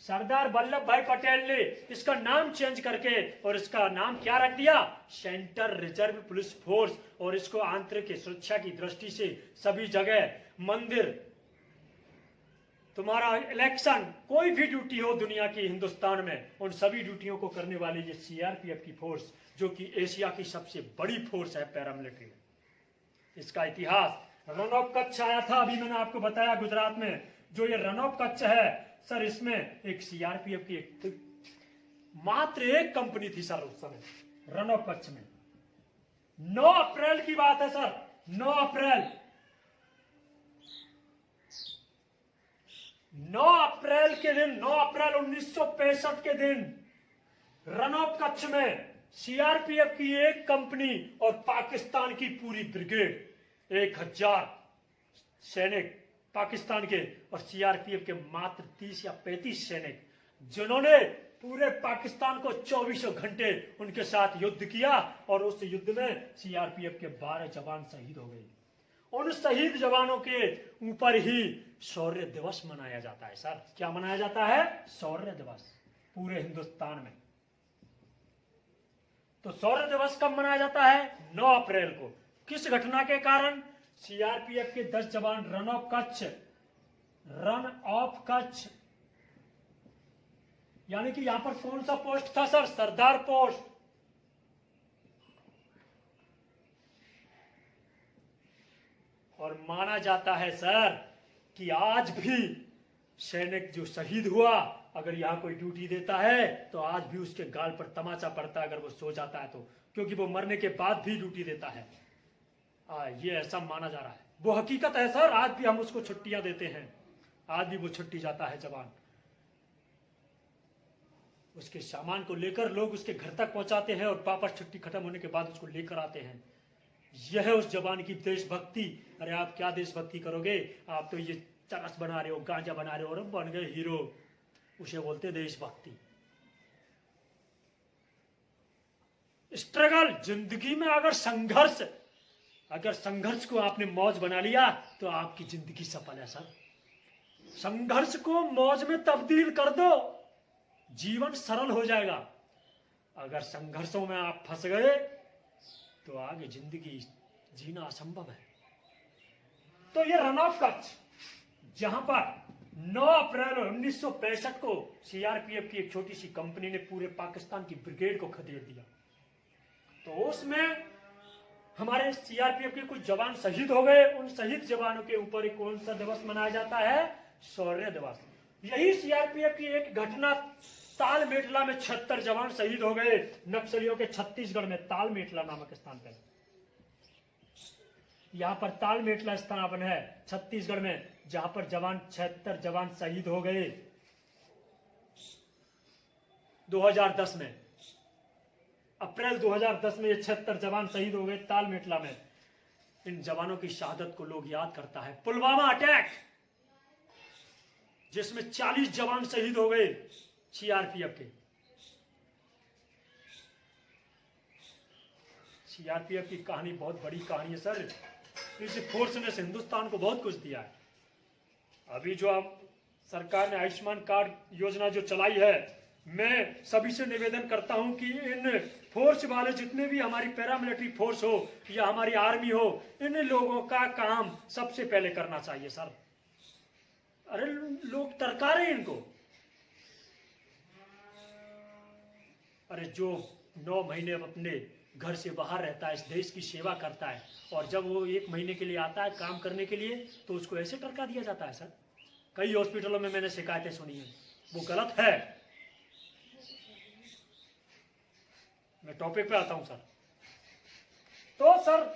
सरदार वल्लभ भाई पटेल ने इसका नाम चेंज करके और इसका नाम क्या रख दिया, सेंट्रल रिजर्व पुलिस फोर्स। और इसको आंतरिक सुरक्षा की दृष्टि से सभी जगह, मंदिर, तुम्हारा इलेक्शन, कोई भी ड्यूटी हो दुनिया की, हिंदुस्तान में, उन सभी ड्यूटियों को करने वाली ये सीआरपीएफ की फोर्स, जो कि एशिया की सबसे बड़ी फोर्स है पैरामिलिट्री। इसका इतिहास, रन ऑफ कच्छ आया था, अभी मैंने आपको बताया गुजरात में, जो ये रन ऑफ कच्छ है सर, इसमें एक सीआरपीएफ की मात्र एक कंपनी थी सर उस समय, रन ऑफ कच्छ में। 9 अप्रैल की बात है सर, 9 अप्रैल 9 अप्रैल के दिन, 9 अप्रैल 1965 के दिन रन ऑफ कच्छ में सीआरपीएफ की एक कंपनी और पाकिस्तान की पूरी ब्रिगेड, 1000 सैनिक पाकिस्तान के और सीआरपीएफ के मात्र 30 या 35 सैनिक, जिन्होंने पूरे पाकिस्तान को 24 घंटे उनके साथ युद्ध किया। और उस युद्ध में सीआरपीएफ के 12 जवान शहीद हो गए। उन शहीद जवानों के ऊपर ही शौर्य दिवस मनाया जाता है सर। क्या मनाया जाता है? शौर्य दिवस, पूरे हिंदुस्तान में। तो शौर्य दिवस कब मनाया जाता है? 9 अप्रैल को। किस घटना के कारण? सीआरपीएफ के 10 जवान रन ऑफ कच्छ, यानी कि यहां पर कौन सा पोस्ट था सर? सरदार पोस्ट। और माना जाता है सर कि आज भी सैनिक जो शहीद हुआ, अगर यहां कोई ड्यूटी देता है तो आज भी उसके गाल पर तमाचा पड़ता है अगर वो सो जाता है तो, क्योंकि वो मरने के बाद भी ड्यूटी देता है। ये ऐसा माना जा रहा है, वो हकीकत है सर। आज भी हम उसको छुट्टियां देते हैं, आज भी वो छुट्टी जाता है जवान। उसके सामान को लेकर लोग उसके घर तक पहुंचाते हैं और वापस छुट्टी खत्म होने के बाद उसको लेकर आते हैं। यह है उस जवान की देशभक्ति। अरे आप क्या देशभक्ति करोगे? आप तो ये चरस बना रहे हो, गांजा बना रहे हो और बन गए हीरो। उसे बोलते देशभक्ति। स्ट्रगल, जिंदगी में अगर संघर्ष को आपने मौज बना लिया तो आपकी जिंदगी सफल है सर। संघर्ष को मौज में तब्दील कर दो, जीवन सरल हो जाएगा। अगर संघर्षों में आप फंस गए तो आगे जिंदगी जीना असंभव है। तो ये रन ऑफ कच्छ, जहां पर 9 अप्रैल 1965 को सीआरपीएफ की एक छोटी सी कंपनी ने पूरे पाकिस्तान की ब्रिगेड को खदेड़ दिया, तो उसमें हमारे सीआरपीएफ के कुछ जवान शहीद हो गए। उन शहीद जवानों के ऊपर एक कौन सा दिवस मनाया जाता है? शौर्य दिवस। यही सीआरपीएफ की एक घटना, तालमेटला में 76 जवान शहीद हो गए नक्सलियों के छत्तीसगढ़ में, तालमेटला नामक स्थान पर। यहां पर तालमेटला स्थान है छत्तीसगढ़ में, जहां पर 76 जवान शहीद हो गए 2010 में। अप्रैल 2010 में ये 76 जवान शहीद हो गए तालमेटला में। इन जवानों की शहादत को लोग याद करता है। पुलवामा अटैक, जिसमें 40 जवान शहीद हो गए सीआरपीएफ के। सीआरपीएफ की कहानी बहुत बड़ी कहानी है सर। इस फोर्स ने हिंदुस्तान को बहुत कुछ दिया है। अभी जो आप सरकार ने आयुष्मान कार्ड योजना जो चलाई है, मैं सभी से निवेदन करता हूं कि इन फोर्स वाले जितने भी हमारी पैरामिलिट्री फोर्स हो या हमारी आर्मी हो, इन लोगों का काम सबसे पहले करना चाहिए सर। अरे लोग तरकारे इनको। अरे जो 9 महीने अपने घर से बाहर रहता है, इस देश की सेवा करता है, और जब वो 1 महीने के लिए आता है काम करने के लिए तो उसको ऐसे टरका दिया जाता है सर। कई हॉस्पिटलों में मैंने शिकायतें सुनी है, वो गलत है। मैं टॉपिक पे आता हूं सर। तो सर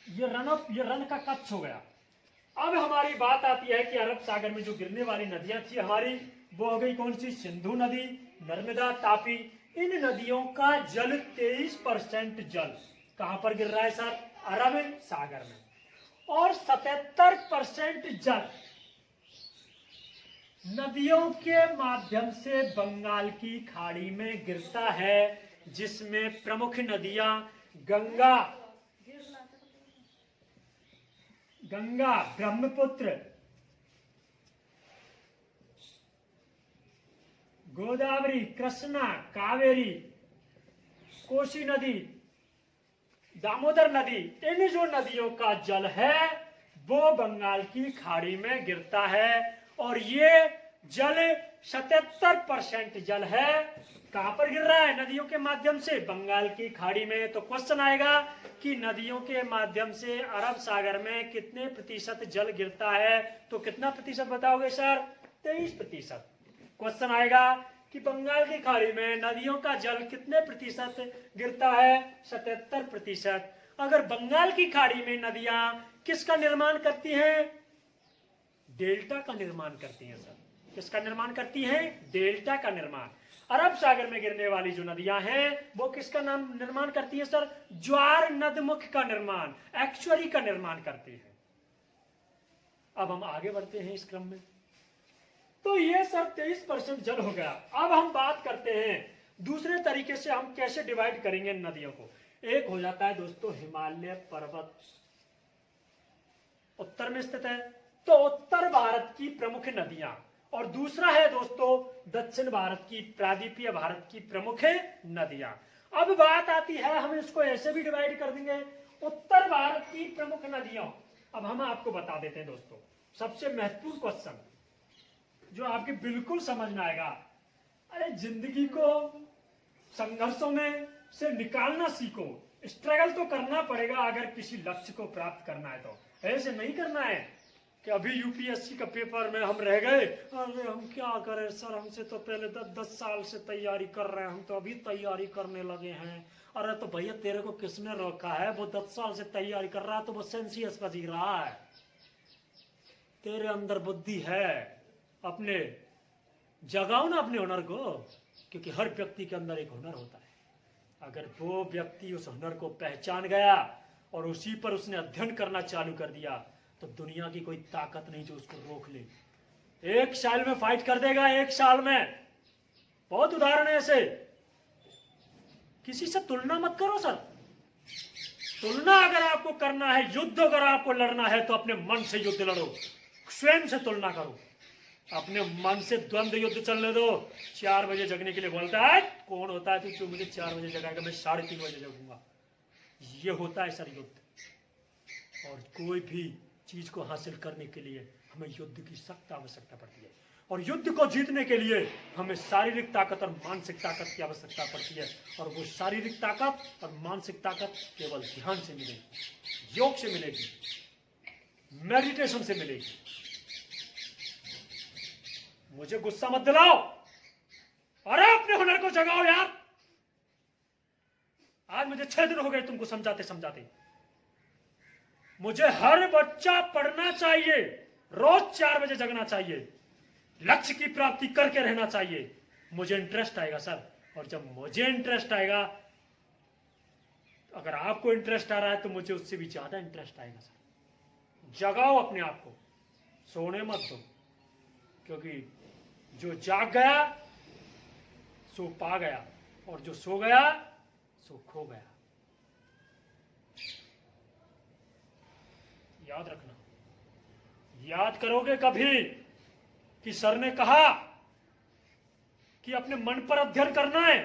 ये रन का कच्छ हो गया। अब हमारी बात आती है कि अरब सागर में जो गिरने वाली नदियां थी हमारी, वो हो गई कौन सी? सिंधु नदी, नर्मदा, तापी। इन नदियों का जल 23% जल कहां पर गिर रहा है सर? अरब सागर में। और 77% जल नदियों के माध्यम से बंगाल की खाड़ी में गिरता है, जिसमें प्रमुख नदियां गंगा, ब्रह्मपुत्र, गोदावरी, कृष्णा, कावेरी, कोसी नदी, दामोदर नदी, इन जो नदियों का जल है वो बंगाल की खाड़ी में गिरता है। और ये जल 77% जल है कहां पर गिर रहा है? नदियों के माध्यम से बंगाल की खाड़ी में। तो क्वेश्चन आएगा कि नदियों के माध्यम से अरब सागर में कितने प्रतिशत जल गिरता है? तो कितना प्रतिशत बताओगे सर? 23%। क्वेश्चन आएगा कि बंगाल की खाड़ी में नदियों का जल कितने प्रतिशत गिरता है? 77%। अगर बंगाल की खाड़ी में नदियां किसका निर्माण करती हैं? डेल्टा का निर्माण करती हैं सर। किसका निर्माण करती हैं? डेल्टा का निर्माण। अरब सागर में गिरने वाली जो नदियां हैं वो किसका नाम निर्माण करती हैं सर? ज्वार नदमुख का निर्माण, एक्चुअरी का निर्माण करती है। अब हम आगे बढ़ते हैं इस क्रम में। तो ये सर 23% जल हो गया। अब हम बात करते हैं दूसरे तरीके से हम कैसे डिवाइड करेंगे नदियों को। एक हो जाता है दोस्तों हिमालय पर्वत, उत्तर में स्थित है, तो उत्तर भारत की प्रमुख नदियां, और दूसरा है दोस्तों दक्षिण भारत की, प्रायद्वीपीय भारत की प्रमुख नदियां। अब बात आती है, हम इसको ऐसे भी डिवाइड कर देंगे, उत्तर भारत की प्रमुख नदियों। अब हम आपको बता देते हैं दोस्तों, सबसे महत्वपूर्ण क्वेश्चन जो आपके बिल्कुल समझ में आएगा। अरे जिंदगी को संघर्षों में से निकालना सीखो। स्ट्रगल तो करना पड़ेगा अगर किसी लक्ष्य को प्राप्त करना है। तो ऐसे नहीं करना है कि अभी यूपीएससी का पेपर में हम रह गए, अरे हम क्या करें सर, हमसे तो पहले 10 साल से तैयारी कर रहे हैं, हम तो अभी तैयारी करने लगे हैं। अरे तो भैया तेरे को किसने रोका है? वो 10 साल से तैयारी कर रहा है तो वो सेंसियस का जी रहा है। तेरे अंदर बुद्धि है, अपने जगाओ ना अपने हुनर को, क्योंकि हर व्यक्ति के अंदर एक हुनर होता है। अगर वो व्यक्ति उस हुनर को पहचान गया और उसी पर उसने अध्ययन करना चालू कर दिया तो दुनिया की कोई ताकत नहीं जो उसको रोक ले। 1 साल में फाइट कर देगा, 1 साल में। बहुत उदाहरण है ऐसे। किसी से तुलना मत करो सर। तुलना अगर आपको करना है, युद्ध अगर आपको लड़ना है तो अपने मन से युद्ध लड़ो, स्वयं से तुलना करो। अपने मन से द्वंद्व युद्ध चलने दो। 4 बजे जगने के लिए बोलता है, कौन होता है तू मुझे 4 बजे जगाएगा? मैं 3:30 बजे जगूंगा। ये होता है सर युद्ध। और कोई भी चीज को हासिल करने के लिए हमें युद्ध की सख्त आवश्यकता पड़ती है, और युद्ध को जीतने के लिए हमें शारीरिक ताकत और मानसिक ताकत की आवश्यकता पड़ती है। और वो शारीरिक ताकत और मानसिक ताकत केवल ध्यान से मिलेगी, योग से मिलेगी, मेडिटेशन से मिलेगी। मुझे गुस्सा मत दिलाओ, अरे अपने हुनर को जगाओ यार। आज मुझे 6 दिन हो गए तुमको समझाते समझाते। मुझे हर बच्चा पढ़ना चाहिए, रोज 4 बजे जगना चाहिए, लक्ष्य की प्राप्ति करके रहना चाहिए। मुझे इंटरेस्ट आएगा सर, और जब मुझे इंटरेस्ट आएगा, अगर आपको इंटरेस्ट आ रहा है तो मुझे उससे भी ज्यादा इंटरेस्ट आएगा सर। जगाओ अपने आप को, सोने मत दो, क्योंकि जो जाग गया सो पा गया, और जो सो गया सो खो गया। याद रखना। याद करोगे कभी कि सर ने कहा कि अपने मन पर अध्ययन करना है,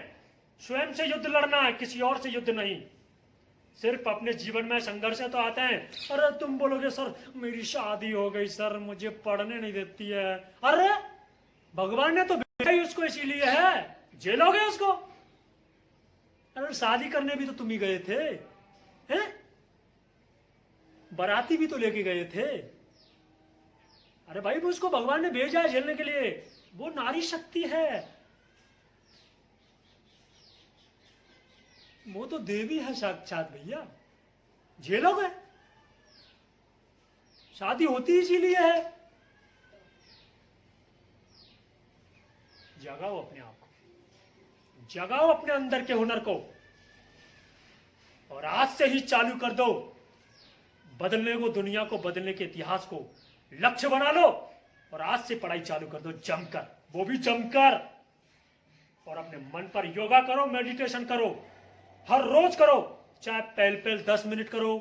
स्वयं से युद्ध लड़ना है, किसी और से युद्ध नहीं। सिर्फ अपने जीवन में संघर्ष तो आते हैं। अरे तुम बोलोगे सर मेरी शादी हो गई सर, मुझे पढ़ने नहीं देती है। अरे भगवान ने तो भेजा ही उसको इसीलिए है, जेलोगे उसको? अरे शादी करने भी तो तुम ही गए थे, हैं? बाराती भी तो लेके गए थे। अरे भाई वो उसको भगवान ने भेजा है झेलने के लिए, वो नारी शक्ति है, वो तो देवी है साक्षात भैया। झेलोगे? शादी होती इसीलिए है। जगाओ अपने आप को, जगाओ अपने अंदर के हुनर को, और आज से ही चालू कर दो बदलने को, दुनिया को बदलने के इतिहास को लक्ष्य बना लो, और आज से पढ़ाई चालू कर दो जमकर, वो भी जमकर। और अपने मन पर योगा करो, मेडिटेशन करो, हर रोज करो, चाहे पहले 10 मिनट करो,